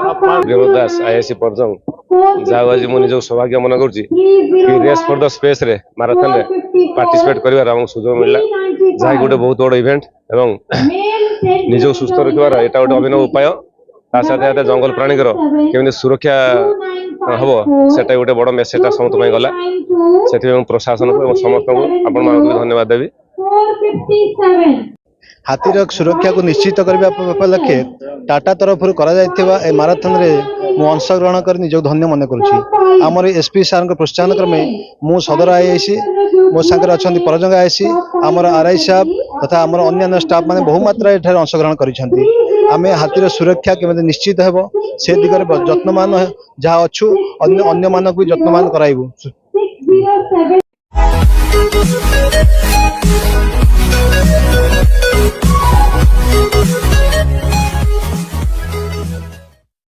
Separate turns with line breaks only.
दास IIC Parjang जाऊ आज मुझे निज सौभाग्य मन कर रेस फॉर द स्पेस रे मैराथन रे पार्टिसिपेट करिवार हमको सुजोग मिलला जहा गोटे बहुत बड़ इवेंट एवं निज सुस्थ रखिबार एटा गोटे अभिनव उपाय ता साथ जंगल प्राणी केमी सुरक्षा हम सेटा गोटे बड़ मेसेज समस्त गला से प्रशासन को समस्त को आपण मानक धन्यवाद देवी।
हाथीर सुरक्षा को निश्चित करने लक्ष्य टाटा तरफ माराथन रे मु अंशग्रहण कर निज धन्य मन करुँची। आमर एसपी सार प्रोत्साहन क्रमे मु सदर आईआईसी मो सांगे अच्छा परजंग आईआईसी आमर आरआई साहब तथा आमर अन्य स्टाफ मैंने बहुमात्रा ये अंशग्रहण करें। हाथीर सुरक्षा केमी निश्चित हो से दिगरे जत्नमान जहाँ अच्छु अन्य मानक भी जत्नमान कराइबु।